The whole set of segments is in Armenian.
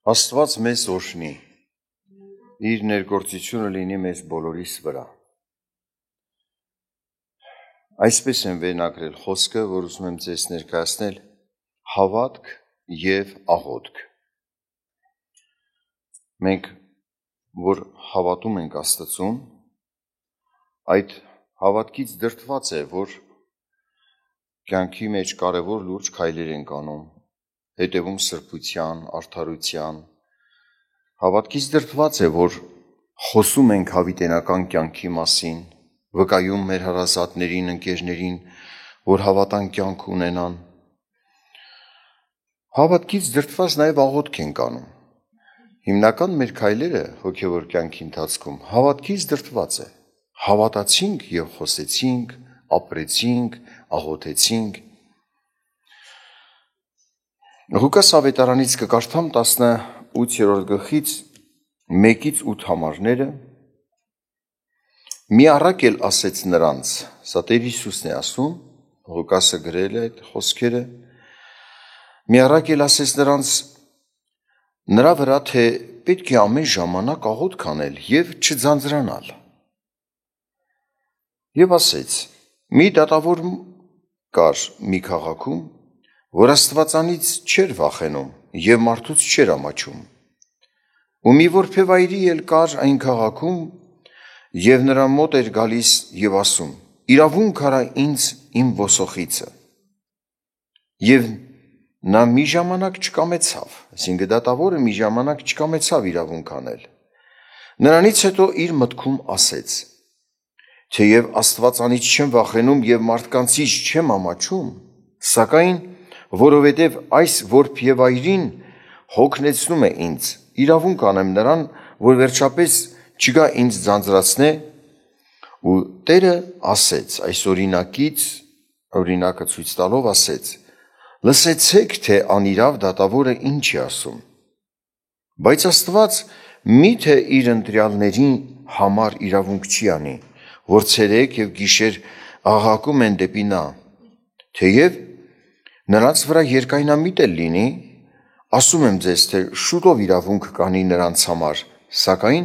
Աստված մեզ օրհնի, իր ներգործությունը լինի մեզ բոլորիս վրա։ Այսպես եմ վերնագրել խոսքը, որ ուզում եմ ձեզ ներկայացնել հավատք և աղոթք։ Մենք, որ հավատում ենք Աստծուն, այդ հավատքից դրդված է, որ կյանքի մեջ կարևոր լուրջ քայլեր ենք անում, հետևում սրբության, արդարության, հավատքից դրդված է, որ խոսում ենք հավիտենական կյանքի մասին, վկայում մեր հարազատներին, ընկերներին, որ հավատան կյանք ունենան։ Հավատքից դրդված նաև աղոթք ենք անում։ Հիմնական մեր քայլերը հոգևոր կյանքի ընթացքում հավատքից դրդված է։ Հավատացինք և խոսեցինք, ապրեցինք, աղոթեցինք։ Ղուկաս ավետարանից կկարդամ 18-րդ գլխից 1-ից 8 համարները։ Մի առակ էլ ասեց նրանց, սա Տեր Հիսուսն է ասում, Ղուկասը գրել է այդ խոսքերը, մի առակ էլ ասեց նրանց նրա վրա, թե պետք է ամեն ժամանակ աղոթք անել և չձանձրանալ։ Եվ ասեց. մի դատավոր կար մի քաղաքում, որ Աստվածանից չէր վախենում և մարդուց չէր ամաչում, ու մի որբևայրի էլ կար այն քաղաքում, և նրա մոտ էր գալիս և ասում. իրավունք արա ինձ իմ ոսոխիցը։ Եվ նա մի ժամանակ չկամեցավ, այսինքն դատավորը մի ժամանակ չկամեցավ իրավունք անել։ Նրանից հետո իր մտքում ասեց. թեև Աստվածանից չեմ վախենում և մարդկանցից չեմ ամաչում, սակայն որովհետև այս որբևայրին հոգնեցնում է ինձ, իրավունք անեմ նրան, որ վերջապես չգա ինձ ձանձրացնե։ Ու Տերը ասեց, այս օրինակը ցույց տալով ասեց. լսեցեք, թե անիրավ դատավորը ինչ է ասում, բայց Աստված միթե իր ընտրյալների համար իրավունք չի անի, որ ցերեկ և գիշեր աղաղակում են դեպի նա, թեև նրանց վրա երկայնամիտ էլ լինի, ասում եմ ձեզ, թե շուտով իրավունք կանի նրանց համար, սակայն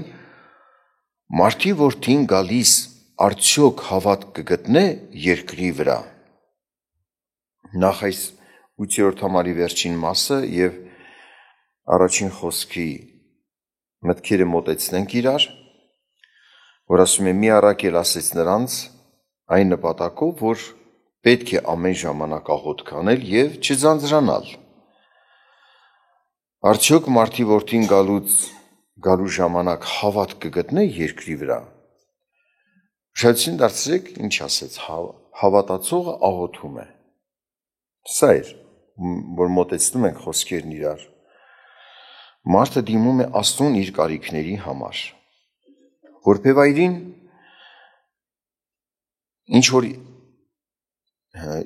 մարդի որդին գալիս արդյոք հավատք կգտնե երկրի վրա։ Նախ այս 8-րդ համարի վերջին մասը և առաջին խոսքի մտքերը մոտեցնենք իրար, որ ասում է մի առակ էլ ասեց նրանց այն նպատակով, որ պետք է ամեն ժամանակ աղոթք անել և չձանձրանալ։ Արդյոք մարդի որդին գալու ժամանակ հավատք կգտնե երկրի վրա։ Ուշադրություն դարձրեք, ինչ ասեց, հավատացողը աղոթում է։ Սա էր, որ մոտեցնում ենք խոսքերն իրար։ Մարդը դիմում է Աստծուն իր կարիքների համար։ Որբևայրին ինչ որ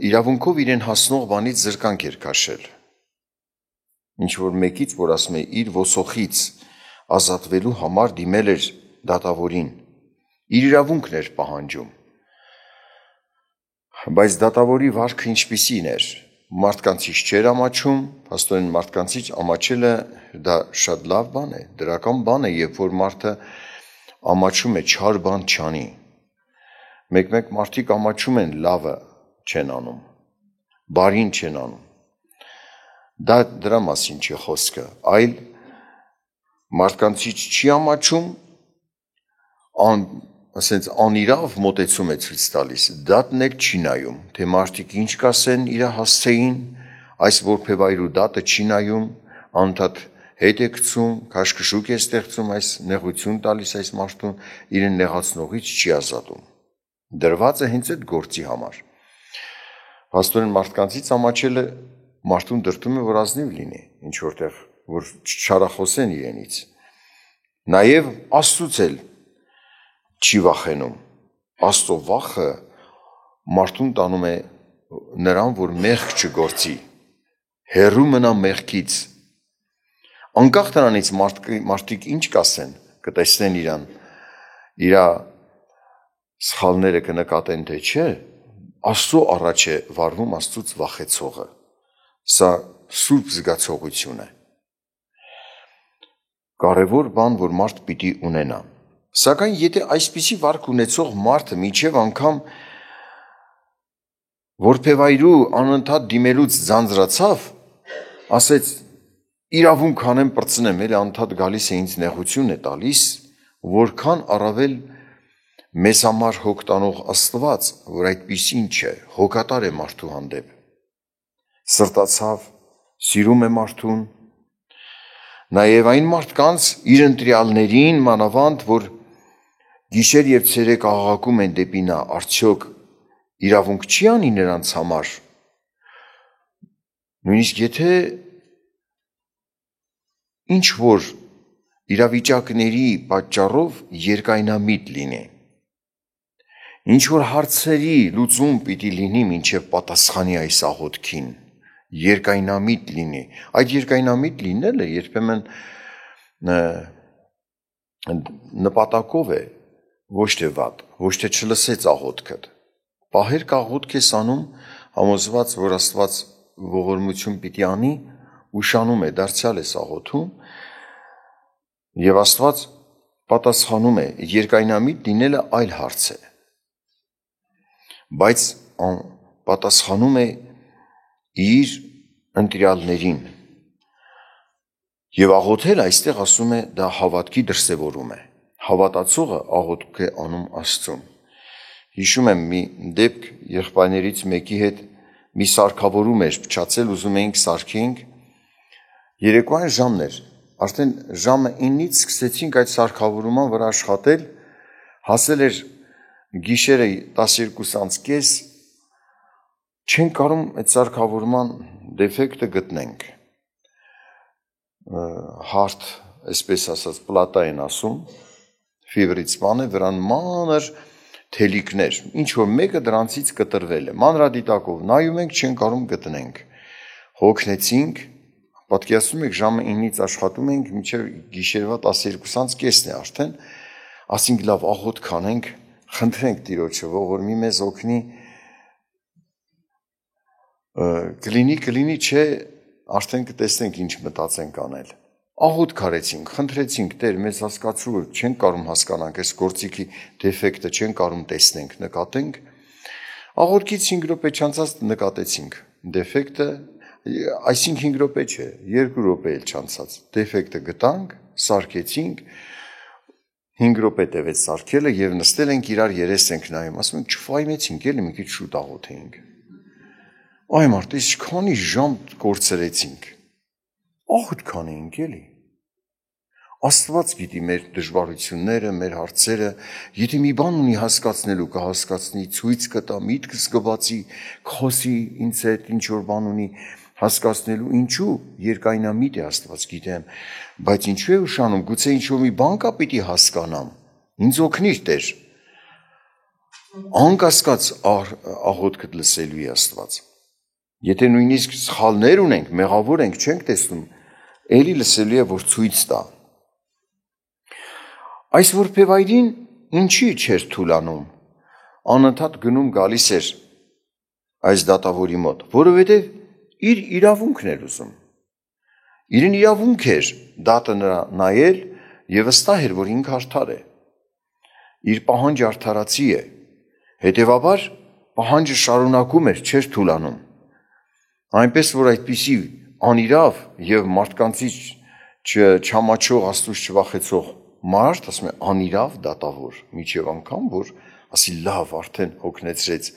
իրավունքով իրեն հասնող բանից զրկանք էր քաշել։ Ինչ որ մեկից, որ ասում է իր ոսոխից ազատվելու համար դիմել էր դատավորին, իր իրավունքն էր պահանջում։ Բայց դատավորի վարքը ինչպիսին էր, մարդկանցից չէր ամաչում, փաստորեն մարդկանցից ամաչելը դա շատ լավ բան է, դրական բան է, երբ որ մարդը ամաչում է, չար բան չանի։ Մեկ մարդիկ ամաչում են, լավը չեն անում, բարին չեն անում։ Դա դրա մասին չի խոսքը, այլ մարդկանցից չի ամաչում, ասենց անիրավ մոտեցում է ցույց տալիս, դատն էլ չի նայում, թե մարդիկ ինչ կասեն իր հասցեին, այս որբևայրու դատը չի նայում, անդադ հետ է գցում, քաշքշուկ է ստեղծում, այս նեղություն տալիս այս մարդուն, իրեն նեղացնողից չի ազատում։ Դրված է հենց այդ գործի համար։ Փաստորեն մարդկանցից ամաչելը մարդուն դրդում է, որ ազնիվ լինի, ինչ որտեղ, որ չչարախոսեն իրենից։ Նաև Աստծուց էլ չի վախենում։ Աստծո վախը մարդուն տանում է նրան, որ մեղք չգործի, հեռու մնա մեղքից։ Անկախ նրանից մարդիկ ինչ կասեն, կտեսնեն իրան, իր սխալները կնկատեն, թե չէ, Աստծո առաջ է վարվում Աստծուց վախեցողը։ Սա սուրբ զգացողություն է։ կարևոր բան, որ մարդ պիտի ունենա։ Սակայն եթե այսպիսի վարք ունեցող մարդը մինչև անգամ որբևայրու անընդհատ դիմելուց ձանձրացավ, ասեց իրավունք անեմ պրծնեմ, էլ անընդհատ գալիս է ինձ նեղություն է տալիս, որքան առավել մեզ համար հոգ տանող Աստված, որ այդպիսին չէ, հոգատար է մարդու հանդեպ, սրտացավ, սիրում է մարդուն, նաև այն մարդկանց իր ընտրյալներին մանավանդ, որ գիշեր և ցերեկ աղաղակում են դեպի նա, արդյոք իրավունք չի անի նրանց համար, նույնիսկ եթե ինչ որ իրավիճակների պատճառով երկայնամիտ լինի, ինչ որ հարցերի լուծում պիտի լինի մինչև պատասխանի այս աղոթքին, երկայնամիտ լինի, այդ երկայնամիտ լինելը երբեմն նպատակով է, ոչ թե վատ, ոչ թե չլսեց աղոթքդ, պահերք աղոթք ես անում, համոզված, որ Աստված ողորմություն պիտի անի, ուշանում է, դարձյալ ես աղոթում, և Աստված պատասխանում է, երկայնամիտ լինելը այլ հարց է, բայց պատասխանում է իր ընտրյալներին և աղոթել այստեղ ասում է դա հավատքի դրսևորում է, հավատացողը աղոթք է անում Աստծուն։ Հիշում եմ մի դեպք եղբայրներից մեկի հետ մի սարքավորում էր փչացել, ուզում էինք սարքենք, երեկոյան ժամն էր, արդեն ժամը 9-ից սկսեցինք այդ սարքավորման վրա աշխատել, հասել էր գիշերը 12:30, չենք կարող այդ սարքավորման դեֆեկտը գտնենք, հարթ, այսպես ասած, պլատա են ասում, ֆիբրից բան է, վրան մանր թելիկներ, ինչ որ մեկը դրանցից կտրվել է, մանրադիտակով նայում ենք, չենք կարող գտնենք, հոգնեցինք, պատկերացնում եք ժամը 9-ից աշխատում ենք, մինչև գիշերվա 12:30 է արդեն, ասինք լավ աղոթք անենք, խնդրենք Տիրոջը, որ մի մեզ օգնի, կլինի չէ, արդեն կտեսնենք ինչ մտածենք անել, աղոթք արեցինք, խնդրեցինք Տեր, մեզ հասկացրու, որ չենք կարող հասկանանք այս գործիքի դեֆեկտը, չենք կարող տեսնենք, նկատենք, աղոթքից 5 րոպե չանցած նկատեցինք դեֆեկտը, այսինքն 5 րոպե չէ, 2 րոպե էլ չանցած, դեֆեկտը գտանք, սարքեցինք, 5 րոպե տևեց սարքելը և նստել ենք իրար երես ենք նայում, ասում ենք չֆայմեցինք, էլի մի քիչ շուտ աղոթեինք, այ մարդ, այս քանի ժամ կորցրեցինք, աղոթք անեինք էլի, Աստված գիտի մեր դժվարությունները, մեր հարցերը, եթե մի բան ունի հասկացնելու, կհասկացնի, ցույց կտա, միտքս կբացի, կխոսի ինձ հետ, ինչ որ բան ունի հասկացնելու, ինչու երկայնամիտ է Աստված գիտեմ, բայց ինչու է ուշանում, գուցե ինչ որ մի բան կա պիտի հասկանամ, ինձ օգնիր Տեր, անկասկած աղոթքդ լսելու է Աստված, եթե նույնիսկ սխալներ ունենք, մեղավոր ենք, չենք տեսնում, էլի լսելու է, որ ցույց տա, այս որբևայրին ինչի չէր թուլանում, անընդհատ գնում գալիս էր այս դատավորի մոտ, որովհետև իր իրավունքն էր ուզում, իրեն իրավունք էր դատը նրա նայել և վստահ էր, որ ինքը արդար է, իր պահանջը արդարացի է, հետևաբար պահանջը շարունակում էր, չէր թուլանում, այնպես որ այդպիսի անիրավ և մարդկանցից չամաչող Աստծուց չվախեցող մարդ, ասում է անիրավ դատավոր, միջև անգամ, որ ասի լավ արդեն հոգնեցրեց,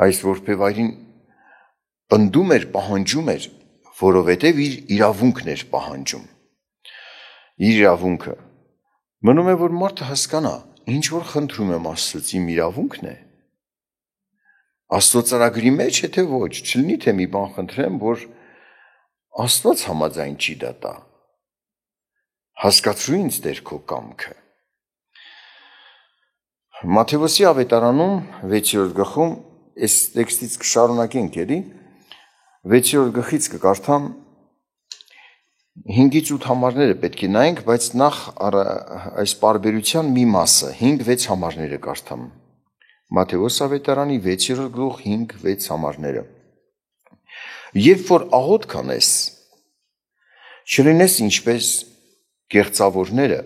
այս որբևայրին պնդում էր, պահանջում էր, որովհետև իր իրավունքն էր պահանջում, իր իրավունքը, մնում է, որ մարդը հասկանա, ինչ որ խնդրում եմ Աստծուց, իմ իրավունքն է, Աստծո ծրագրի մեջ է, թե ոչ, չլինի, թե մի բան խնդրեմ, որ Աստված համաձայն չի դատա, հասկացրու ինձ Տեր քո կամքը։ Մատթեոսի ավետարանում 6-րդ գլխում, այս տեքստից կշարունակենք էլի, 6-րդ գլխից կկարդամ 5-ից 8 համարները պետք է նայենք, բայց նախ այս պարբերության մի մասը, 5-6 համարները կարդամ։ Մատթեոս ավետարանի 6-րդ գլուխ 5-6 համարները։ Երբ որ աղոթք անես, չլինես ինչպես կեղծավորները,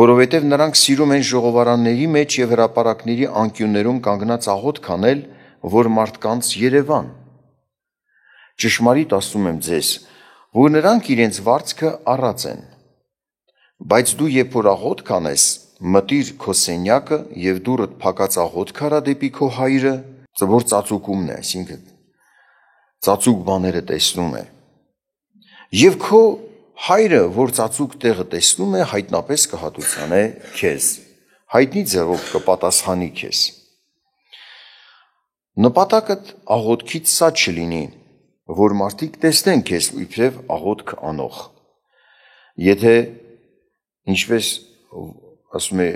որովհետև նրանք սիրում են ժողովարանների մեջ և հրապարակների անկյուններում կանգնած աղոթք անել, որ մարդկանց երևան։ Ճշմարիտ ասում եմ ձեզ, որ նրանք իրենց վարձքը առած են։ Բայց դու երբ որ աղոթք անես, մտիր քո սենյակը և դուռդ փակած աղոթք արա դեպի քո հայրը, որ ծածուկումն է, այսինքն ծածուկ բաները տեսնում է։ Եվ քո հայրը, որ ծածուկ տեղը տեսնում է, հայտնապես կհատուցանե քեզ, հայտնի ձևով կպատասխանի քեզ։ Նպատակդ աղոթքից սա չլինի, որ մարդիկ տեսնեն քեզ իբրև աղոթք անող։ Եթե ինչպես ասում է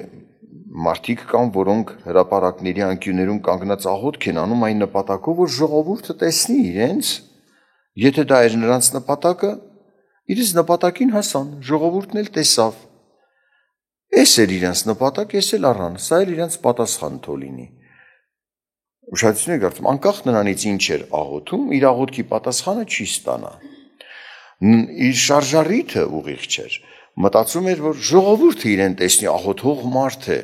մարդիկ կան, որոնք հրապարակների անկյուններում կանգնած աղոթք են անում այն նպատակով, որ ժողովուրդը տեսնի իրենց, եթե դա էր նրանց նպատակը, իրենց նպատակին հասան, ժողովուրդն էլ տեսավ։ Էս էր իրենց նպատակ, էս էլ առան, սա էլ իրենց պատասխան թող լինի։ Ուշադրություն եք դարձնում, անկախ նրանից ինչ էր աղոթում, իր աղոթքի պատասխանը չի ստանա։ Իր շարժառիթը ուղիղ չէր, մտածում էր, որ ժողովուրդը իրեն տեսնի, աղոթող մարդ է։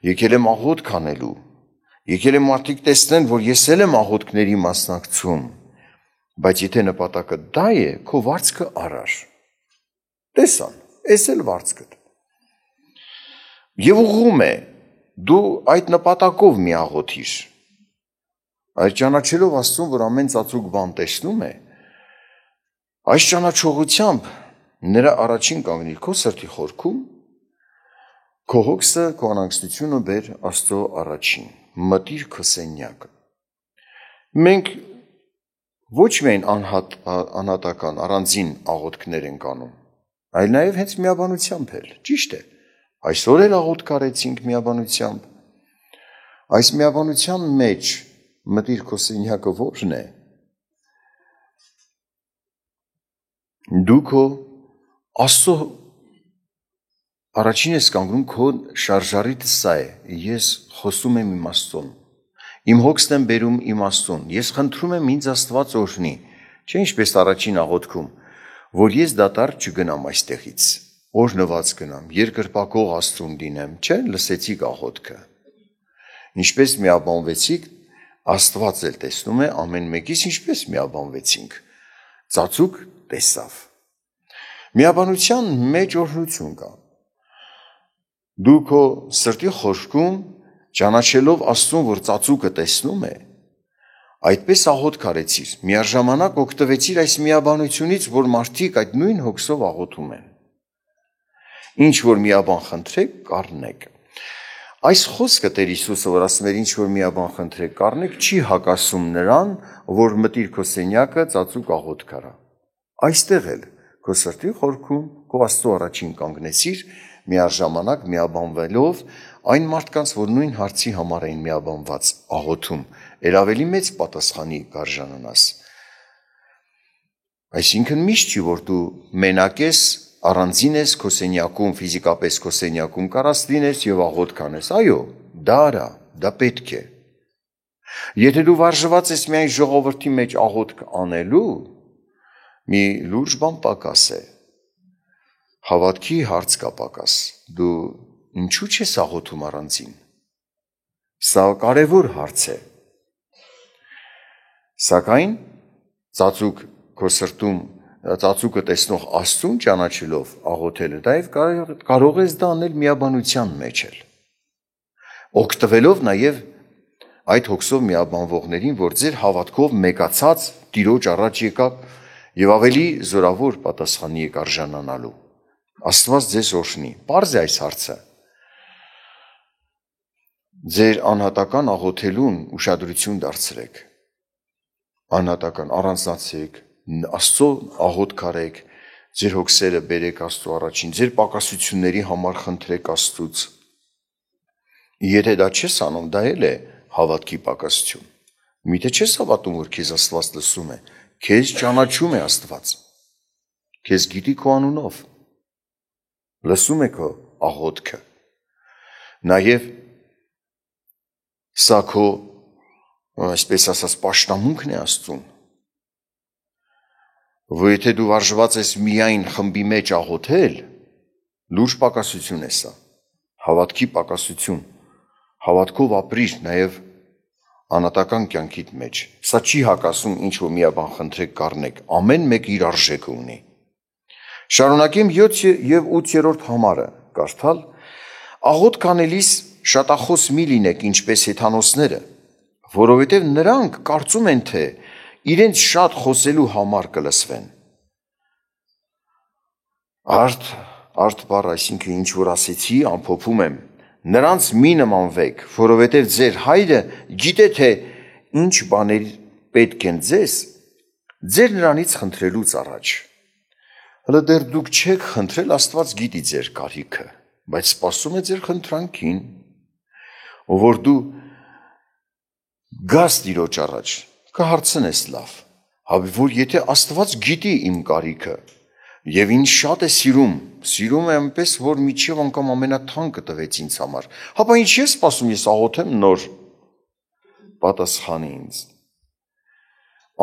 Եկել եմ աղոթք անելու, եկել եմ մարդիկ տեսնեն, որ ես էլ եմ աղոթքների մասնակցում, բայց եթե նպատակը դա է, քո վարձքը առար։ Տեսան, էս էլ վարձքդ։ Եվ ուղղում է, դու այդ նպատակով մի աղոթիր։ Այդ ճանաչելով Աստծուն, որ ամեն ծածուկ բան տեսնում է, այս ճանաչողությամբ նրա առաջին կանգնիր քո սրտի խորքում, քո հոգսը, քո անհանգստությունը բեր Աստծո առաջին, մտիր քո սենյակը։ Մենք ոչ միայն անհատական առանձին աղոթքներ ենք անում, այլ նաև հենց միաբանությամբ էլ, ճիշտ է։ Այսօր էլ աղոթք արեցինք միաբանությամբ։ Այս միաբանության մեջ մտիր քո սենյակը ո՞րն է։ Դու քո Աստծո առաջին ես կանգնում, քո շարժառիթը սա է, ես խոսում եմ իմ Աստծուն, իմ հոգսն եմ բերում իմ Աստծուն, ես խնդրում եմ ինձ Աստված օրհնի, չէ ինչպես առաջին աղոթքում, որ ես դատարկ չգնամ այստեղից, օրհնված գնամ, երկրպագող Աստծուն դինեմ, չէ, լսեցիք աղոթքը։ Ինչպես միաբանվեցիք, Աստված էլ տեսնում է ամեն մեկից ինչպես միաբանվեցինք, ծածուկ տեսավ։ Միաբանության մեջ օրհնություն կա։ Դու քո սրտի խորքում ճանաչելով Աստծուն, որ ծածուկը տեսնում է, այդպես աղոթք արեցիր, միաժամանակ օգտվեցիր այս միաբանությունից, որ մարդիկ այդ նույն հոգսով աղոթում են։ Ինչ որ միաբան խնդրեք, կառնեք։ Այս խոսքը Տեր Հիսուսը, որ ասում էր ինչ որ միաբան խնդրեք, կառնեք, չի հակասում նրան, որ մտիր քո սենյակը, ծածուկ աղոթք արա։ Այստեղ էլ քո սրտի խորքում քո Աստծո առաջին կանգնեցիր, միաժամանակ միաբանվելով այն մարդկանց, որ նույն հարցի համար էին միաբանված աղոթում, ել ավելի մեծ պատասխանի կարժանանաս։ Այսինքն միշտ չի, որ դու մենակ ես, առանձին ես քո սենյակում, ֆիզիկապես քո սենյակում կարաս լինես եւ աղոթք անես։ Այո, դա արա, դա պետք է։ Եթե դու վարժված ես միայն ժողովրդի մեջ աղոթք անելու, մի լուրջ բան պակաս է։ Հավատքի հարց կա պակաս։ Դու ինչու չես աղոթում առանձին։ Սա կարևոր հարց է։ Սակայն ծածուկ քո սրտում ծածուկը տեսնող Աստծուն ճանաչելով աղոթելը, դա կարող ես դա անել միաբանության մեջ էլ։ Օգտվելով նաև այդ հոգսով միաբանվողներին, որ ձեր հավատքով մեկացած Տիրոջ առաջ եկաք եւ ավելի զորավոր պատասխանի եք արժանանալու։ Աստված ձեզ օրհնի։ Պարզ է այս հարցը։ Ձեր անհատական աղոթելուն ուշադրություն դարձրեք։ Անհատական առանձնացեք, Աստծո աղոթք արեք, ձեր հոգսերը բերեք Աստծո առաջին, ձեր պակասությունների համար խնդրեք Աստծուց։ Եթե դա չես անում, դա էլ է հավատքի պակասություն։ Միթե չես հավատում, որ քեզ Աստված լսում է, քեզ ճանաչում է Աստված։ Քեզ գիտի քո անունով։ Լսում է քո աղոթքը։ Նաև սա քո, այսպես ասած, պաշտամունքն է Աստծուն։ որ եթե դու վարժված ես միայն խմբի մեջ աղոթել, լուրջ պակասություն է սա, հավատքի պակասություն, հավատքով ապրիր նաև անատական կյանքիդ մեջ, սա չի հակասում ինչ որ միաբան խնդրեք կառնեք, ամեն մեկ իր արժեքը ունի։ Շարունակեմ 7 և 8-րդ համարը կարդալ, աղոթք անելիս շատախոս մի լինեք ինչպես հեթանոսները, որովհետև նրանք կարծում են, թե իրենց շատ խոսելու համար կլսվեն։ Արդ բառ, այսինքն ինչ որ ասեցի, ամփոփում եմ, նրանց մի նմանվեք, որովհետև ձեր հայրը գիտե, թե ինչ բաներ պետք են ձեզ, ձեր նրանից խնդրելուց առաջ։ Հələ դեռ դուք չեք խնդրել, Աստված գիտի ձեր կարիքը, բայց սպասում է ձեր խնդրանքին, որ դու գաս Տիրոջ առաջ, կհարցնես լավ, որ եթե Աստված գիտի իմ կարիքը, և ինձ շատ է սիրում է այնպես, որ միջև անգամ ամենաթանկը տվեց ինձ համար, հապա ինչ ես սպասում, ես աղոթեմ նոր, պատասխանի ինձ։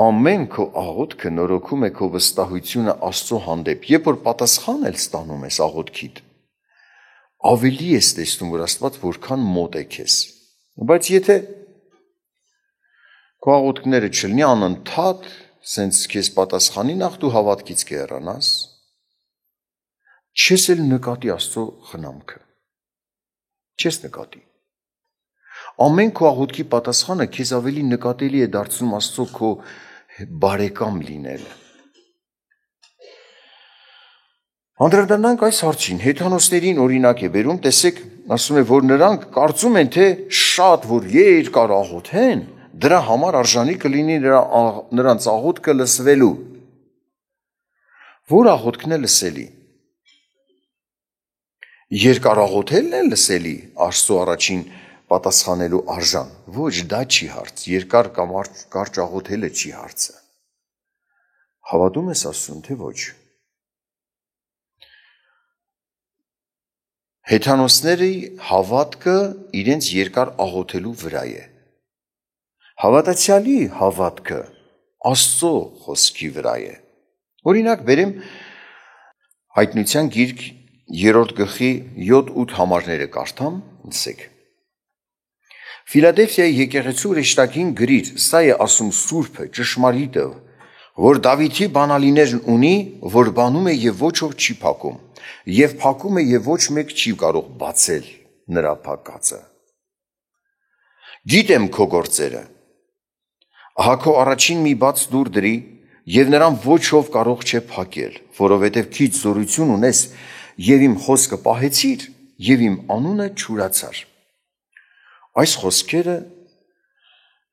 Ամեն քո աղոթքը նորոգում է քո վստահությունը Աստծո հանդեպ, երբ որ պատասխան էլ ստանում ես աղոթքիդ, ավելի ես տեսնում, որ Աստված որքան մոտ է քեզ, բայց եթե քո աղոթքները չլինի անընդհատ, սենց քեզ պատասխանի, նախ դու հավատքից կհեռանաս, չես էլ նկատի Աստծո խնամքը, չես նկատի։ Ամեն քո աղոթքի պատասխանը քեզ ավելի նկատելի է դարձնում Աստծո քո բարեկամ լինելը։ Անդրադառնանք այս հարցին, հեթանոսներին օրինակ է բերում, տեսեք, ասում է, որ նրանք կարծում են, թե շատ որ երկար աղոթեն, դրա համար արժանի կլինի նրանց աղոթքը լսվելու։ Որ աղոթքն է լսելի։ Երկար աղոթելն է լսելի Աստծո առաջին պատասխանելու արժան, ոչ դա չի հարց, երկար կամ կարճ աղոթելը չի հարցը։ Հավատում ես Աստծուն, թե ոչ։ Հեթանոսների հավատքը իրենց երկար աղոթելու վրա է։ Հավատացյալի հավատքը Աստծո խոսքի վրա է։ Օրինակ բերեմ Հայտնության գիրք 3 գլխի 7-8 համարները կարդամ, լսեք։ Ֆիլադելֆիայի եկեղեցու հրեշտակին գրիր, սա է ասում Սուրբը, ճշմարիտը, որ Դավիթի բանալիներն ունի, որ բանում է և ոչով չի փակում, և փակում է և ոչ մեկ չի կարող բացել նրա փակածը։ Գիտեմ քո գործերը, ահա քո առաջին մի բաց դուր դրի, և նրան ոչով կարող չէ փակել, որովհետև քիչ զորություն ունես, և իմ խոսքը պահեցիր, և իմ անունը չուրացար։ Այս խոսքերը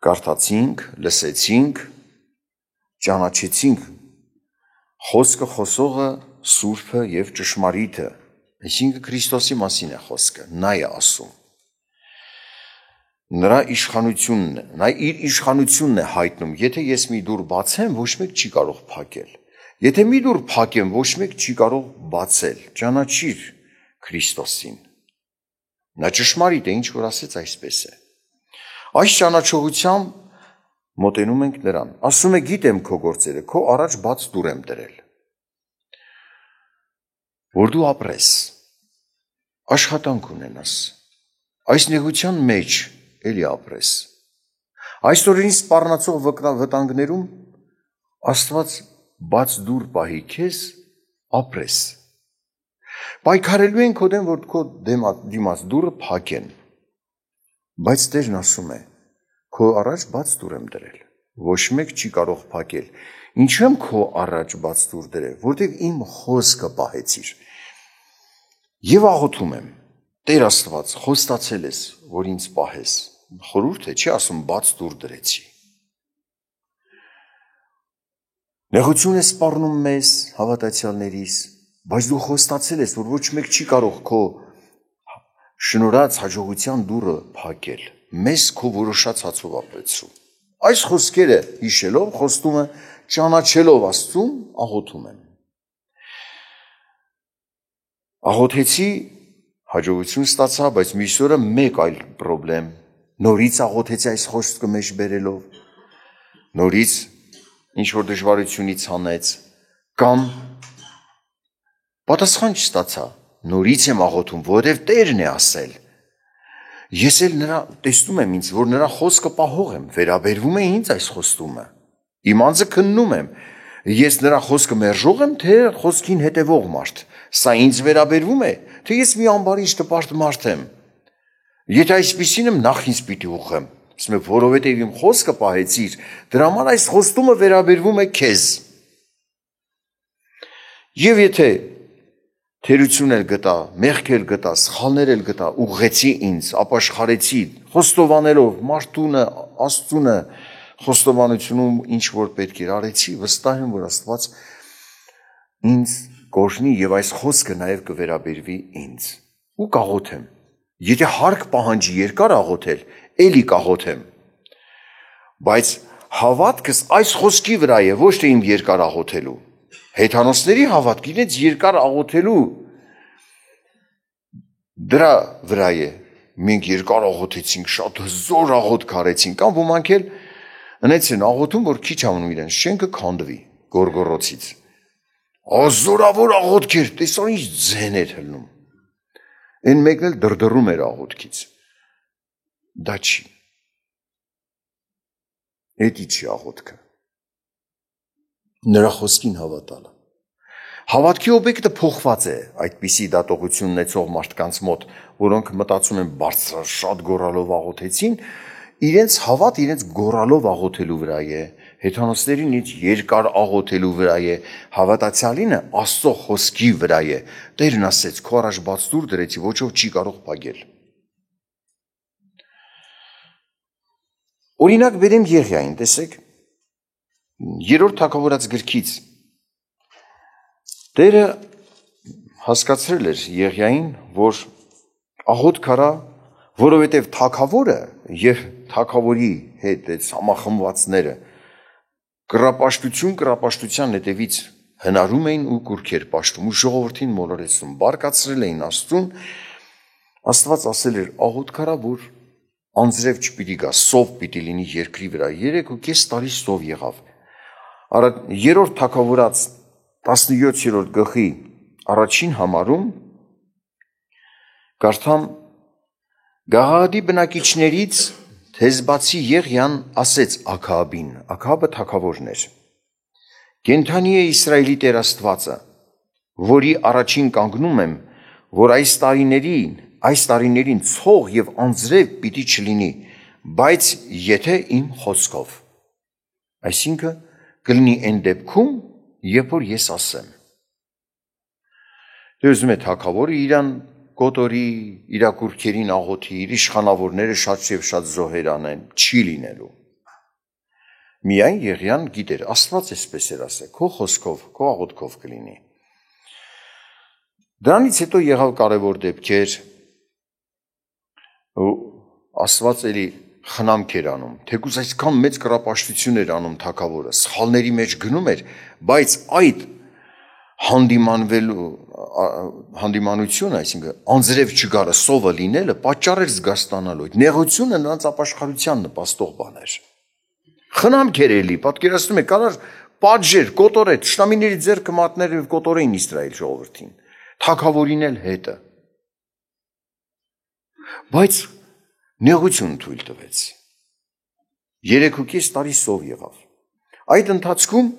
կարդացինք, լսեցինք, ճանաչեցինք, խոսքը խոսողը Սուրբը և ճշմարիտը, այսինքն Քրիստոսի մասին է խոսքը, նա է ասում։ Նրա իշխանությունն է, նա իր իշխանությունն է հայտնում, եթե ես մի դուռ բացեմ, ոչ մեկ չի կարող փակել, եթե մի դուռ փակեմ, ոչ մեկ չի կարող բացել, ճանաչիր Քրիստոսին, նա ճշմարիտ է, ինչ որ ասեց այսպես է։ Այս ճանաչողությամբ մոտենում ենք նրան, ասում է գիտեմ քո գործերը, քո առաջ բաց դուռ եմ դրել, որ դու ապրես, աշխատանք ունենաս, այս նեղության մեջ էլի ապրես։ Այս օրերին սպառնացող վտանգներում Աստված բաց դուռ պահի քեզ ապրես։ Պայքարելու են քո դեմ, որ քո դիմաց դուռը փակեն։ Բայց Տերն ասում է, քո առաջ բաց դուռ եմ դրել, ոչ մեկ չի կարող փակել։ Ինչու եմ քո առաջ բաց դուռ դրել, որտեղ իմ խոսքը պահեցիր։ Եվ աղոթում եմ, Տեր Աստված, խոստացել ես, որ ինձ պահես, խորհուրդ է, չի ասում բաց դուռ դրեցի։ Նեղություն է սպառնում մեզ, հավատացյալներիս, բայց դու խոստացել ես, որ ոչ մեկ չի կարող քո շնորհած հաջողության դուռը փակել, մեզ քո որոշած հացով ապրեցրու։ Այս խոսքերը հիշելով, խոստումը ճանաչելով Աստծուն, աղոթում եմ։ Աղոթեցի, հաջողություն ստացա, բայց մյուս օրը մեկ այլ պրոբլեմ, նորից աղոթեցի այս խոսքը մեջ բերելով, նորից ինչ որ դժվարությունից հանեց, Կամ պատասխան չստացա, նորից եմ աղոթում, որովհետև Տերն է ասել։ Ես էլ նրա տեսնում եմ ինձ, որ նրա խոսքը պահող եմ, վերաբերվում է ինձ այս խոստումը։ Իմ անձը քննում եմ, ես նրա խոսքը մերժող եմ, թե խոսքին հետևող մարդ։ Սա ինձ վերաբերվում է, թե ես մի ամբարիշ տպարտ մարդ եմ։ Եթե այսպիսին եմ, նախ ինձ պիտի ուղղեմ, ասում եմ, որովհետև իմ խոսքը պահեցիր, դրա համար այս խոստումը վերաբերվում է քեզ։ Եվ եթե թերություն էլ գտա, մեղք էլ գտա, սխալներ էլ գտա, ուղղեցի ինձ, ապաշխարեցի, խոստովանելով մարդունը, Աստծունը, խոստովանությունում ինչ որ պետք էր արեցի, վստահ եմ, որ Աստված ինձ կօրհնի եւ այս խոսքը նաեւ կվերաբերվի ինձ։ Ու կաղոթեմ։ Եթե հարկ պահանջի երկար աղոթել, էլի կաղոթեմ։ Բայց հավատքս այս խոսքի վրա է, ոչ թե իմ երկար աղոթելու։ Հեթանոսների հավատք իրենց երկար աղոթելու դրա վրա է։ Մենք երկար աղոթեցինք, շատ զոր աղոթք արեցինք, կամ ոմանք էլ ընեց են աղոթում, որ քիչ ամնում իրենց շենքը քանդվի գորգորոցից։ Զորավոր աղոթքեր, տեսա ինչ ձեն էր հլնում։ Այն մեկն էլ դրդռում էր աղոթքից։ Դա չի։ Էդի չի աղոթքը։ Նրա խոսքին հավատալը։ Հավատքի օբյեկտը փոխված է այդպիսի դատողություն ունեցող մարդկանց մոտ, որոնք մտածում են բարձրաշատ գոռալով աղոթեցին, իրենց հավատ իրենց գոռալով աղոթելու վրա է, հեթանոսներին ինչ երկար աղոթելու վրա է, հավատացյալինը Աստծո խոսքի վրա է։ Տերն ասեց, քո առաջ բաց դուր դրեցի, ոչով չի կարող փակել։ Օրինակ բերեմ Եղիային, տեսեք, 3-րդ թագավորաց գրքից Տերը հասկացրել էր Եղիային, որ աղոթք արա, որովհետև թագավորը եւ թագավորի հետ այդ համախմբվածները կռապաշտության հետևից հնարում էին ու կուրքեր պաշտում ու ժողովրդին մոլորեցնում, բարկացրել էին Աստծուն, Աստված ասել էր աղոթք արա, որ անձրև չպիտի գա, սով պիտի լինի երկրի վրա, 3.5 տարի սով եղավ։ Արա 3-րդ թագավորաց 17-րդ գլխի առաջին համարում կարդամ Գաղադի բնակիչներից Թեզբացի Եղիան ասեց Աքաբին, Աքաբը թագավորն էր. Կենդանի է Իսրայելի Տեր Աստվածը, որի առաջին կանգնում եմ, որ այս տարիներին ցող եւ անձրև պիտի չլինի, բայց եթե իմ խոսքով, այսինքն կլինի այն դեպքում, երբ որ ես ասեմ։ Դե ուզում է թագավորը իրան կոտորի, իր կուրքերին աղոթի, իր իշխանավորները շատ եւ շատ զոհեր անեն, չի լինելու։ Միայն Եղիան գիտեր, Աստված էսպես էր ասել, քո խոսքով, քո աղոթքով կլինի։ Դրանից հետո եղավ կարևոր դեպքեր, ու Աստված էլի խնամք էր անում, թեկուզ այսքան մեծ կռապաշտություն էր անում թագավորը, սխալների մեջ գնում էր, բայց այդ հանդիմանությունը, այսինքն անձրև չգարը, սովը լինելը պատճառ էր զգաստանալու, այդ նեղությունը նրանց ապաշխարության նպաստող բան էր։ Խնամք էր էլի, պատկերացնում եք, կարար պատժեր, կոտորեր, թշնամիների ձեռքը մատներ եւ կոտորեին Իսրայել ժողովրդին, թագավորին էլ հետը։ Բայց նեղություն թույլ տվեց։ 3.5 տարի սով եղավ։ Այդ ընթացքում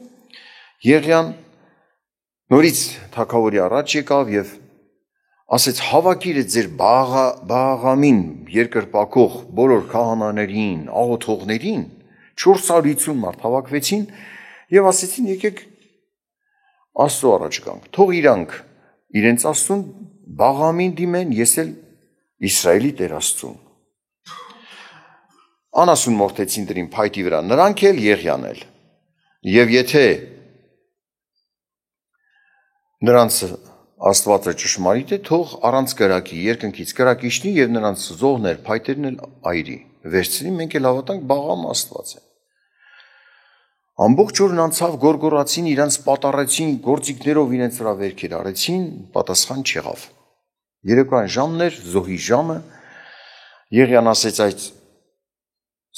Եղիան նորից թագավորի առաջ եկավ եւ ասեց հավաքիր ձեր Բաղամին երկրպագող բոլոր քահանաներին, աղոթողներին, 450 մարդ հավաքվեցին եւ ասեցին եկեք Աստծո առաջ գանք, թող իրանք իրենց Աստծուն Բաղամին դիմեն, ես էլ Իսրայելի Տեր Աստծուն։ Անասուն մորթեցին դրին փայտի վրա, նրանք էլ Եղիան էլ։ Եվ եթե նրանց Աստվածը ճշմարիտ է, թող առանց կրակի, երկնքից կրակ իջնի եւ նրանց զոհներ, փայտերն էլ այրի։ Վերցրին, մենք էլ հավատանք Բաղամ Աստված է։ Ամբողջ օրն անցավ, գորգորացին, իրանց պատառեցին, գործիքներով իրենց վրա վերքեր արեցին, պատասխան չեղավ։ Երեկոյան ժամն էր, զոհի ժամը, Եղիան ասեց այդ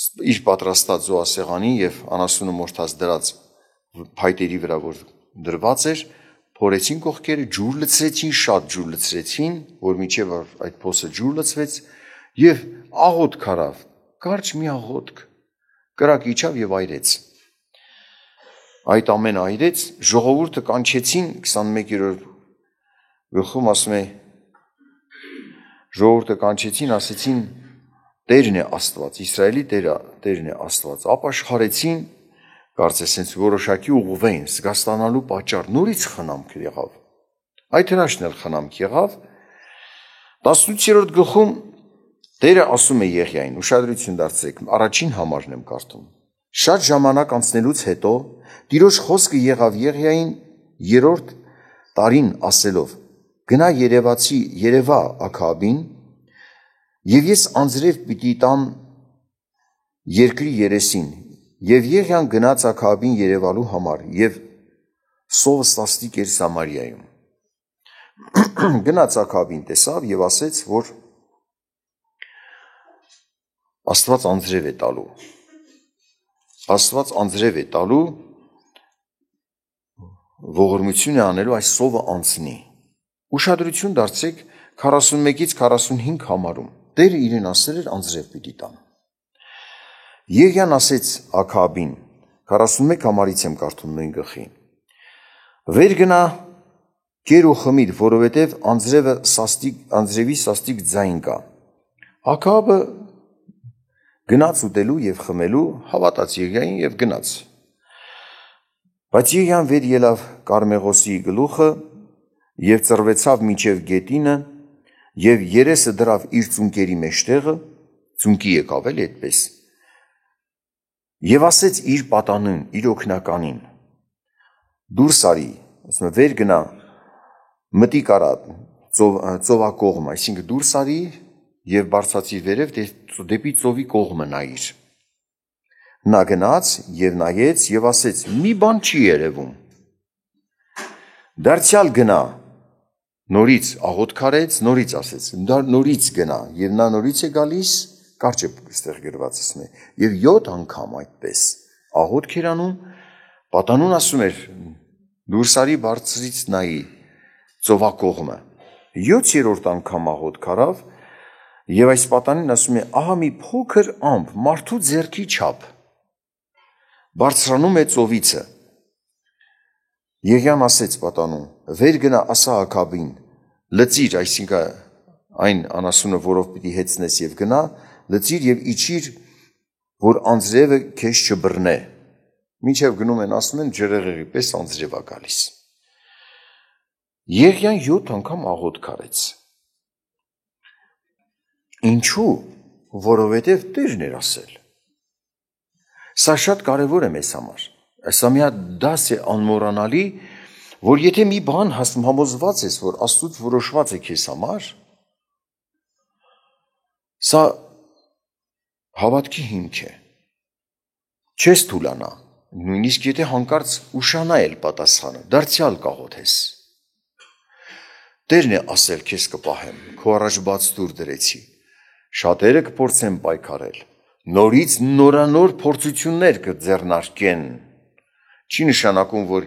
իր պատրաստած զոհասեղանին եւ անասունը մորթած դրած փայտերի վրա, որ դրված էր, փորեցին կողքերը, ջուր լցրեցին, շատ ջուր լցրեցին, որ մինչև այդ փոսը ջուր լցվեց, եւ աղոթք արավ, կարճ մի աղոթք, կրակ իջավ եւ այրեց։ Այդ ամենը այրեց, ժողովուրդը կանչեցին 21-րդ գլխում ասում է, ժողովուրդը կանչեցին, ասեցին Տերն է Աստված, Իսրայելի Տերն է Աստված, ապաշխարեցին, կարծես հենց որոշակի ուղղվեին, զգաստանալու պատճառ, նորից խնամք եղավ։ Այդ հրաշքն էլ խնամք եղավ։ 18-րդ գլխում Տերը ասում է Եղիային, ուշադրություն դարձրեք, առաջին համարն եմ կարդում։ Շատ ժամանակ անցնելուց հետո Տիրոջ խոսքը եղավ Եղիային 3-րդ տարին ասելով. գնա Երևա Աքաբին, եւ ես անձրև պիտի տամ երկրի երեսին, եւ Եղիան գնաց Աքաբին Երևալու համար, եւ սովը սաստիկ էր Սամարիայում։ Գնաց Աքաբին, տեսավ եւ ասեց, որ Աստված անձրև է տալու։ Աստված անձրև է տալու, ողորմություն է անելու այս սովը անցնի։ Ուշադրություն դարձրեք 41-ից 45 համարում։ Տերը իրեն ասել էր անձրև պիտի տամ։ Եղիան ասեց Աքաբին, 41 համարից եմ կարդում նույն գլխի. վեր գնա կեր ու խմիր, որովհետև անձրևի սաստիկ ձայն կա։ Աքաբը գնաց ուտելու եւ խմելու, հավատաց Եղիային եւ գնաց։ Բայց Եղիան վեր ելավ Կարմեղոսի գլուխը եւ ծռվեցավ մինչև գետինը եւ երեսը դրավ իր ծունկերի մեջտեղը, ծունկի եկավ էլ այդպես։ Եվ ասեց իր պատանին, իր օգնականին. դուրս արի, ասում է վեր գնա, մտի կարա ծովակողմ, այսինքն դուրս արի եւ բարձրացիր վերև դեպի ծովի կողմը նայիր։ Նա գնաց եւ նայեց եւ ասեց. մի բան չի երևում։ Դարձյալ գնա, նորից աղոթք արեց, նորից ասեց, նորից գնա եւ նա նորից է գալիս, կարճ է այստեղ գրված ասում է, եւ 7 անգամ այդպես աղոթք էր անում, պատանուն ասում էր, դուրս արի բարձրից նայի ծովակողմը։ 7-րդ անգամ աղոթք արավ եւ այս պատանին ասում է, ահա մի փոքր ամպ, մարդու ձեռքի չափ բարձրանում է ծովիցը։ Եղիան ասեց պատանուն, վեր գնա ասա Աքաբին, լծիր, այսինքն այն անասունը, որով պիտի հեծնես եւ գնա, լծիր եւ իջիր, որ անձրևը քեզ չբռնե։ Մինչև գնում են ասում են ջրեղեղի պես անձրև է գալիս։ Եղիան 7 անգամ աղոթք արեց։ Ինչու՞, որովհետև Տերն էր ասել։ Սա շատ կարևոր է մեզ համար։ Սա մի հատ դաս է անմոռանալի, որ եթե մի բան համոզված ես, որ Աստծուց որոշված է քեզ համար, սա հավատքի հիմք է։ Չես թուլանա, նույնիսկ եթե հանկարծ ուշանա էլ պատասխանը, դարձյալ կաղոթես։ Տերն է ասել քեզ կպահեմ, քո առաջ բաց դուր դրեցի։ Շատերը կփորձեն պայքարել, նորից նորանոր փորձություններ կձեռնարկեն։ Չի նշանակում, որ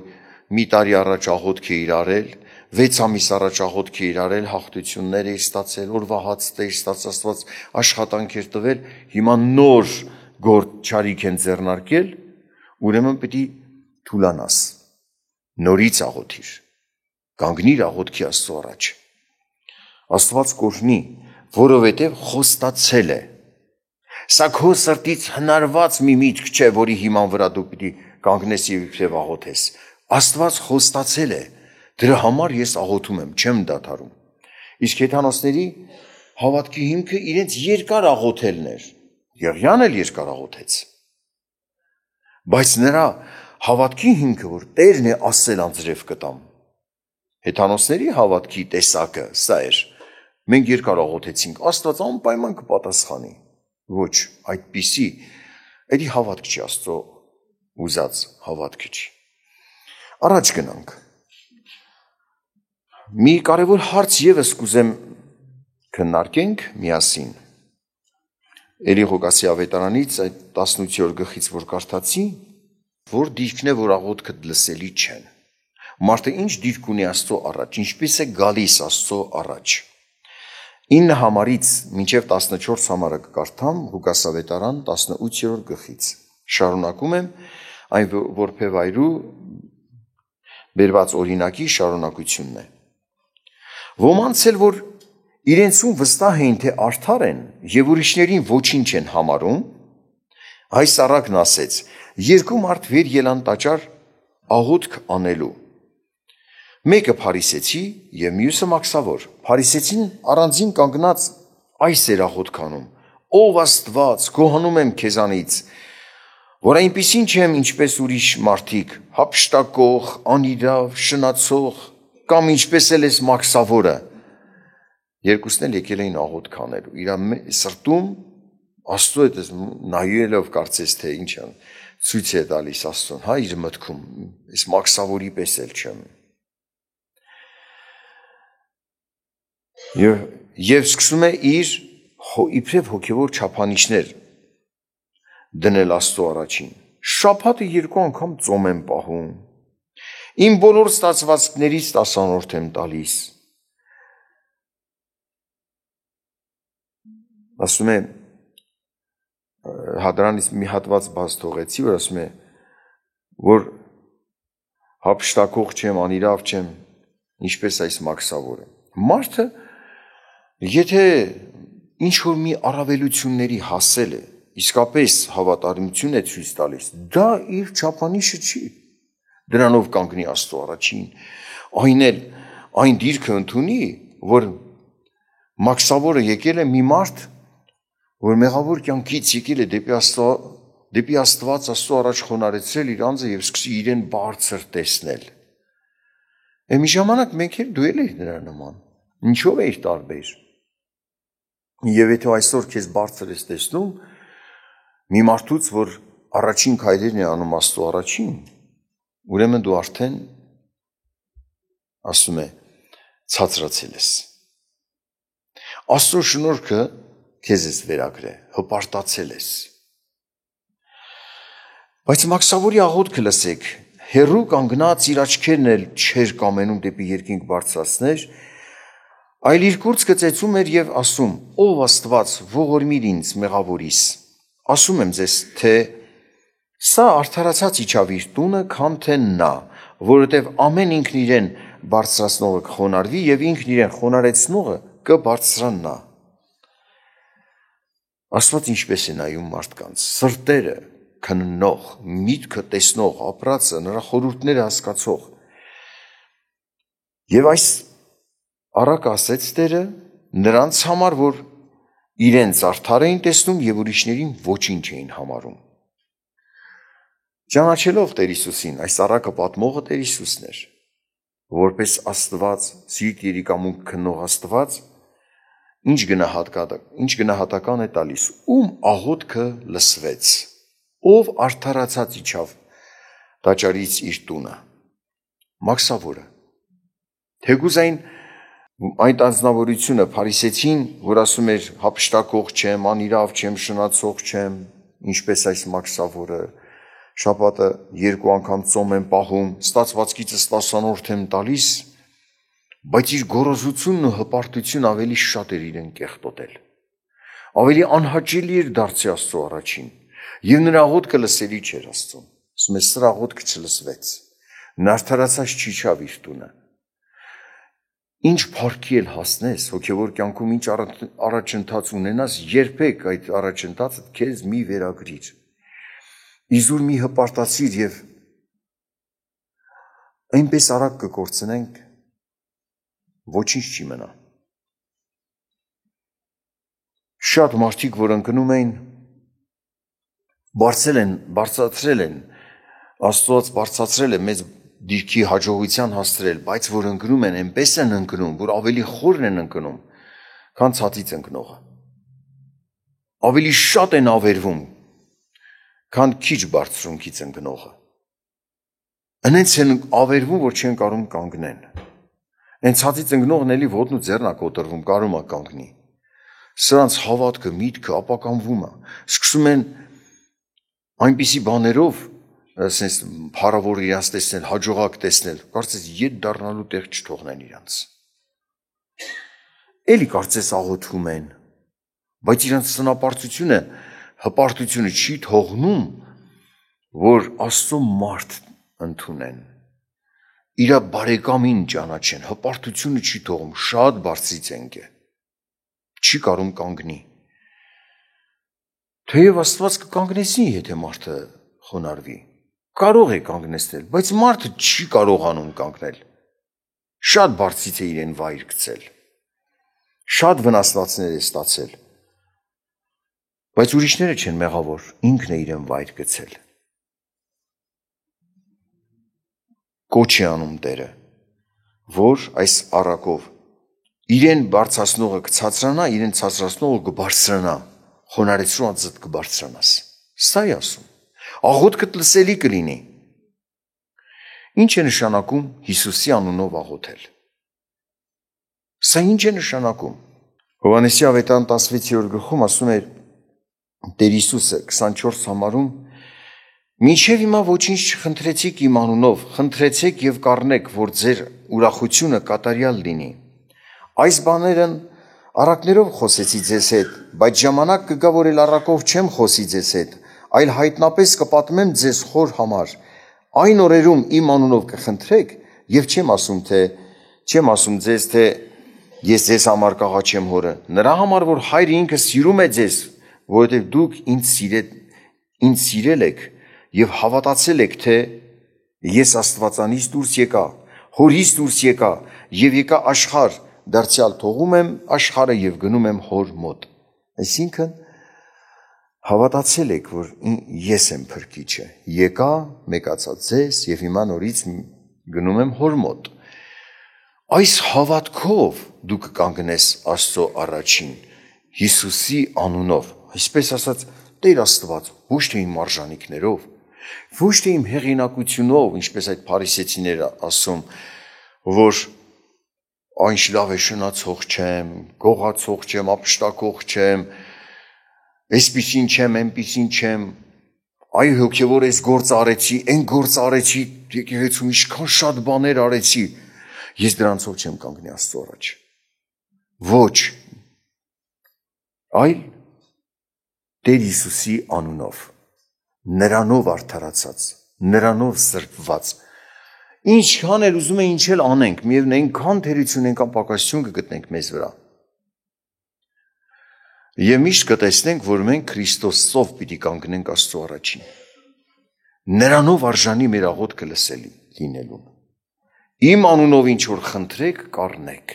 մի տարի առաջ աղոթք է իրարել, 6 ամիս առաջ աղոթք է իրարել, հաղթություններ է ստացել, օրվա հացը է ստացած, աշխատանք էր տվել, հիմա նոր գործ չարիք են ձեռնարկել, ուրեմն պիտի թուլանաս, նորից աղոթիր, կանգնիր աղոթքի Աստծո առաջ։ Աստված կօրհնի, որովհետև խոստացել է։ Սա քո սրտից հնարված մի միտք չէ, որի հիման վրա դու պիտի կանգնես եւ աղոթես։ Աստված խոստացել է, դրա համար ես աղոթում եմ, չեմ դադարում։ Իսկ հեթանոսների հավատքի հիմքը իրենց երկար աղոթելն էր։ Եղիան էլ երկար աղոթեց։ Բայց նրա հավատքի հիմքը, որ Տերն է ասել անձրև կտամ։ Հեթանոսների հավատքի տեսակը սա էր։ Մենք երկար աղոթեցինք, Աստված անպայման կպատասխանի։ Ոչ, այդպիսի, էդի հավատք չի Աստծո ուզած հավատքը չի։ Առաջ գնանք։ Մի կարևոր հարց եւս կուզեմ քննարկենք միասին։ Էլի Ղուկասի ավետարանից այդ 18-րդ գլխից որ կարդացի, որ դիրքն է, որ աղոթքը լսելի չեն։ Մարդը ինչ դիրք ունի Աստծո առաջ, ինչպես է գալիս Աստծո առաջ։ 9 համարից մինչև 14 համարը կկարդամ Ղուկասավետարան 18-րդ գլխից։ Շարունակում եմ այն որբևայրու բերված օրինակի շարունակությունն է։ Ոմանց էլ որ իրենցում վստահ էին, թե արդար են եւ ուրիշներին ոչինչ են համարում, այս առակն ասեց. երկու մարդ վեր ելան տաճար աղոթք անելու։ Մեկը փարիսեցի եւ մյուսը մաքսավոր։ Փարիսեցին առանձին կանգնած այս էր աղոթքանում. Ով Աստված, գոհանում եմ քեզանից, որ այնպիսին չեմ, ինչպես ուրիշ մարդիկ, հափշտակող, անիրավ, շնացող, կամ ինչպես էլ էս մաքսավորը։ Երկուսն էլ եկել էին աղոթք անելու։ Իր սրտում Աստծո հետ նայելով կարծես թե ինչ է, ցույց է տալիս Աստծուն, հա, իր մտքում, այս մաքսավորի պես էլ չեմ։ Եվ սկսում է իբրև հոգևոր չափանիշներ դնել Աստծո առաջին։ Շաբաթը 2 անգամ ծոմ եմ պահում։ Իմ բոլոր ստացվածքներից 10-րդ եմ տալիս։ Ասում է Հադրանից մի հատված բաց թողեցի, որ ասում է, որ հափշտակող չեմ, անիրավ չեմ, ինչպես այս մաքսավորը։ Մարդը եթե ինչ-որ մի առավելությունների հասել է, իսկապես հավատարմություն է ցույց տալիս, դա իր չափանիշը չի։ Դրանով կանգնի Աստծո առաջին, այն դիրքը ընդունի, որ մաքսավորը եկել է մի մարդ, որ մեղավոր կյանքից եկել է դեպի Աստված Աստծո առաջ խոնարհեցրել իր անձը եւ սկսի իրեն բարձր տեսնել։ Մի ժամանակ մենք էլ դու էլ էիր նրա նման։ Ինչով էիր տարբեր։ Եվ եթե այսօր քեզ բարձր ես տեսնում մի մարդուց, որ առաջին քայլերն է անում Աստծո առաջին, ուրեմն դու արդեն ասում է ցածրացել ես։ Աստծո շնորհքը քեզ ես վերագրել, հպարտացել ես։ Բայց մաքսավորի աղոթքը լսեք, հերու կանգնած իր աչքերն էլ չէր կամենում դեպի երկինք բարձրացներ, այլ իր կուրծքը ծեծում էր եւ ասում. Ով Աստված, ողորմիր ինձ մեղավորիս։ Ասում եմ ձեզ, թե սա արդարացած իջավ իր տունը, քան թե նա, որովհետեւ ամեն ինքն իրեն բարձրացնողը կխոնարհվի եւ ինքն իրեն խոնարհեցնողը կբարձրանա։ Աստված ինչպես է նայում մարդկանց, սրտերը քննող, միտքը տեսնող, ապրածը, նրա խորհուրդները հասկացող։ Եվ այս առակ ասեց Տերը նրանց համար, որ իրենց արդար էին տեսնում եւ ուրիշներին ոչինչ էին համարում։ Ճանաչելով Տեր Հիսուսին, այս առակը պատմողը Տեր Հիսուսն էր, որպես Աստված, սիրտ երիկամունք քննող Աստված, ինչ գնահատական է տալիս, ում աղոթքը լսվեց, ով արդարացած իջավ տաճարից իր տունը, մաքսավորը։ Թեկուզ այն անձնավորությունը փարիսեցին, որ ասում էր հափշտակող չեմ, անիրավ չեմ, շնացող չեմ, ինչպես այս մաքսավորը, շաբաթը 2 անգամ ծոմ եմ պահում, ստացվածքիցս 10-րդ եմ տալիս, բայց իր գոռոզությունն ու հպարտությունը ավելի շատ էր իրեն կեղտոտել։ Ավելի անհաճելի էր դարձի Աստծո առաջին, եւ նրա աղոթքը լսելի չէր Աստծուն։ Ասում է սրա աղոթքը չլսվեց։ Նա արդարացած չիջավ իր տունը։ Ինչ փառքի էլ հասնես հոգևոր կյանքում, ինչ առաջընթաց ունենաս, երբեք այդ առաջընթացը քեզ մի վերագրիր։ Իզուր մի հպարտացիր եւ այնպես արագ կկորցնենք, ոչինչ չի մնա։ Շատ մարդիկ, որ ընկնում էին, բարձրացրել են, Աստված բարձրացրել է մեծ դիրքի հաջողության հաստրել, բայց որ ընկնում են, այնպես են ընկնում, որ ավելի խորն են ընկնում, քան ցածից ընկնողը։ Ավելի շատ են ավերվում, քան քիչ բարձրունքից ընկնողը։ Այնց են ավերվում, որ չեն կարող կանգնեն։ Այն ցածից ընկնողն էլի ոտն ու ձեռն է կոտրվում, կարում է կանգնի։ Սրանց հավատքը, միտքը ապականվում է, սկսում են այնպիսի բաներով ասես փառավոր իրանց տեսնել, հաջողակ տեսնել, կարծես ետ դառնալու տեղ չթողնեն իրանց։ Էլի կարծես աղոթում են, բայց իրանց սնապարտությունը, հպարտությունը չի թողնում, որ Աստծո մարդ ընդունեն, իրա բարեկամին ճանաչեն, հպարտությունը չի թողում, շատ բարձրից ենք է, չի կարում կանգնի։ Թեև Աստված կկանգնեցնի, եթե մարդը խոնարհվի, կարող է կանգնեցնել, բայց մարդը չի կարողանում կանգնել, շատ բարձրից է իրեն վայր գցել, շատ վնասվածքներ է ստացել, բայց ուրիշները չեն մեղավոր, ինքն է իրեն վայր գցել։ Կոչ է անում Տերը, որ այս առակով իրեն բարձրացնողը կցածրանա, իրեն ցածրացնողը կբարձրանա, խոնարհեցրու անձդ կբարձրանաս։ Սա է ասում։ Աղոթքդ լսելի կլինի։ Ինչ է նշանակում Հիսուսի անունով աղոթել։ Սա ինչ է նշանակում։ Հովհաննեսի ավետարան 16-րդ գլխում ասում է Տեր Հիսուսը 24 համարում. «Մինչև հիմա ոչինչ չխնդրեցիք իմ անունով, խնդրեցեք եւ կառնեք, որ ձեր ուրախությունը կատարյալ լինի։ Այս բաներն առակներով խոսեցի ձեզ հետ, բայց ժամանակ կգա, որ էլ առակով չեմ խոսի ձեզ հետ, այլ հայտնապես կպատմեմ ձեզ խոր համար։ Այն օրերում իմ անունով կխնդրեք, եւ չեմ ասում ձեզ, թե ես ձեզ համար կաղաչեմ հորը, նրա համար, որ հայրը ինքը սիրում է ձեզ, որովհետև դուք ինձ սիրել եք եւ հավատացել եք, թե ես Աստվածանից դուրս եկա, հորից դուրս եկա եւ եկա աշխարհ, դարձյալ թողում եմ աշխարհը եւ գնում եմ հոր մոտ։ Այսինքն հավատացել եք, որ ես եմ փրկիչը, եկա, մեկացա ձեզ եւ հիմա նորից գնում եմ հոր մոտ։ Այս հավատքով դու կկանգնես Աստծո առաջին, Հիսուսի անունով, այսպես ասած, Տեր Աստված, ոչ թե իմ արժանիքներով, ոչ թե իմ հեղինակությունով, ինչպես այդ փարիսեցիները ասում, որ այն լավ է շնացող չեմ, գողացող չեմ, ապշտակող չեմ, այսպիսին չեմ, այնպիսին չեմ, այ հոգևոր այս գործ արեցի, այն գործ արեցի, եկեղեցում ինչքան շատ բաներ արեցի, ես դրանցով չեմ կանգնի Աստծո առաջ։ Ոչ, այլ Տեր Հիսուսի անունով, նրանով արդարացած, նրանով սրբված, ինչքան էլ ուզում է ինչ էլ անենք, միևն այնքան թերություն, այնքան պակասություն կգտնենք մեզ վրա։ Եվ միշտ կտեսնենք, որ մենք Քրիստոսով պիտի կանգնենք Աստծո առաջին։ Նրանով արժանի մեր աղոթքը լսելի լինելուն։ Իմ անունով ինչ որ խնդրեք, կառնեք։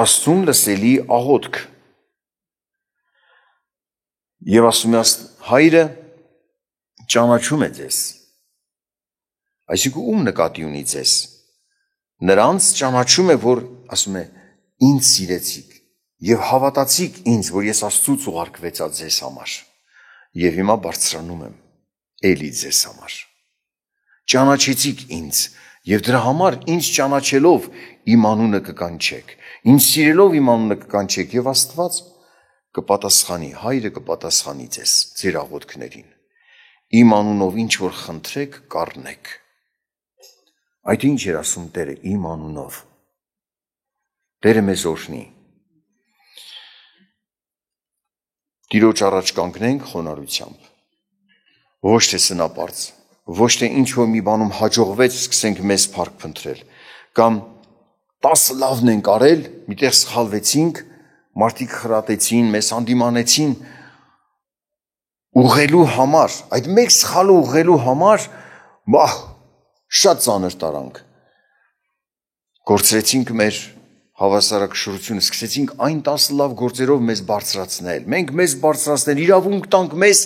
Աստծուն լսելի աղոթք։ Եվ ասում է հայրը ճանաչում է ձեզ, այսինքն ում նկատի ունի ձեզ, նրանց ճանաչում է, որ ասում է ինձ սիրեցիք եւ հավատացիք ինձ, որ ես Աստծուց ուղարկվեցա ձեզ համար եւ հիմա բարձրանում եմ էլի ձեզ համար, ճանաչեցիք ինձ եւ դրա համար ինձ ճանաչելով իմ անունը կկանչեք, ինձ սիրելով իմ անունը կկանչեք եւ Աստված կպատասխանի, հայրը կպատասխանի ձեզ, ձեր աղոթքներին, իմ անունով ինչ որ խնդրեք, կառնեք։ Այդ ինչ էր ասում Տերը, իմ անունով։ Տերը մեզ օրհնի։ Տիրոջ առաջ կանգնենք խոնարհությամբ, ոչ թե սնապարծ, ոչ թե ինչ որ մի բանում հաջողվեց, սկսենք մեզ փառք փնտրել, կամ 10 լավն ենք արել, միտեղ սխալվեցինք, մարդիկ խրատեցին, մեզ հանդիմանեցին ուղղելու համար, այդ մեկ սխալը ուղղելու համար, շատ ծանր տարանք, գործրեցինք մեր հավասարակշռությունը, սկսեցինք այն 10 լավ գործերով մեզ բարձրացնել, մենք մեզ բարձրացնել, իրավունք տանք մեզ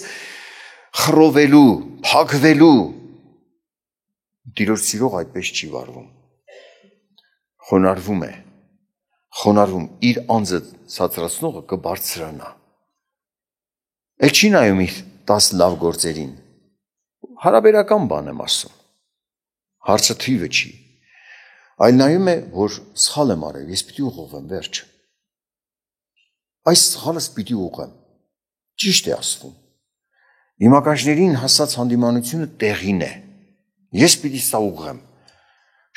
խռովելու, փակվելու, Տիրոջ սիրող այդպես չի վարվում, խոնարհվում է, իր անձը ցածրացնողը կբարձրանա։ Էլ չի նայում իր 10 լավ գործերին, հարաբերական բան եմ ասում, հարցը թիվը չի, այլ նայում է, որ սխալ եմ արել, ես պիտի ուղղվեմ, վերջ, այս սխալս պիտի ուղղեմ, ճիշտ է ասվում, Իմ ականջներին հասած հանդիմանությունը տեղին է։ Ես պիտի սա ուղղեմ։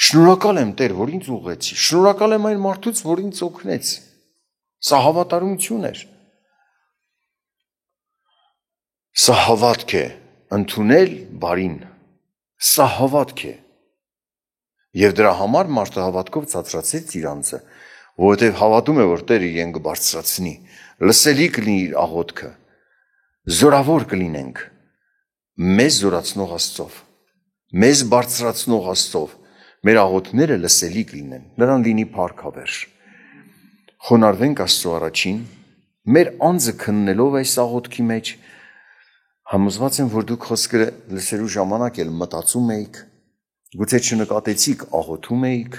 Շնորհակալ եմ Տեր, որ ինձ ուղղեցի։ Շնորհակալ եմ այն մարդուց, որ ինձ օգնեց։ Սա հավատարմություն էր։ Սա հավատք է, ընդունել բարին։ Սա հավատք է։ Եվ դրա համար մարդը հավատքով ցածրացեց իր անձը, որովհետև հավատում է, որ Տերը իրեն կբարձրացնի, լսելի կլինի իր աղոթքը, զորավոր կլինենք մեզ զորացնող Աստծով, մեզ բարձրացնող Աստծով, մեր աղոթքները լսելի կլինեն, նրան լինի փառք հավերժ։ Խոնարհվենք Աստծո առաջին, մեր անձը քննելով այս աղոթքի մեջ, համոզված եմ, որ դուք խոսքը լսելու ժամանակ էլ մտածում էիք, գուցե չնկատեցիք, աղոթում էիք,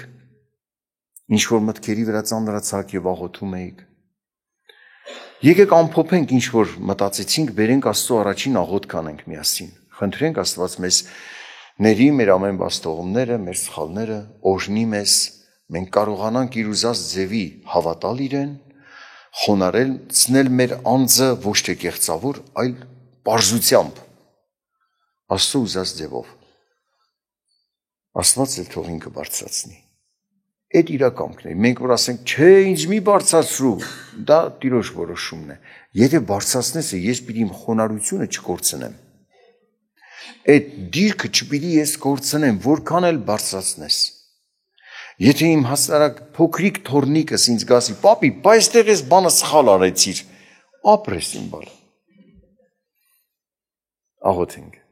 ինչ-որ մտքերի վրա ծանրացաք և աղոթում էիք։ Եկեք ամփոփենք ինչ-որ մտածեցինք, բերենք Աստծո առաջին աղոթք անենք միասին։ Խնդրենք Աստված մեզ ների մեր ամեն բաստողումները, մեր սխալները, օրհնի մեզ, մենք կարողանանք իր ուզած ձևի հավատալ իրեն, խոնարհեցնել մեր անձը ոչ թե կեղծավոր, այլ պարզությամբ, Աստծո ուզած ձևով։ Աստված էլ թող ինքը բարձրացնի։ Այդ իրականքն է։ Մենք որ ասենք, չէ, ինձ մի բարձրացրու, դա Տիրոջ որոշումն է։ Եթե բարձրացնես, ես պիտի իմ խոնարհությունը չկորցնեմ։ Այդ դիրքը չպիտի ես կորցնեմ, որքան էլ բարձրացնես։ Եթե իմ հասարակ փոքրիկ թորնիկս ինձ գասի, պապի, բայց այստեղ ես բանը սխալ արեցիր, ապրես իմ բանը։ Աղոթենք։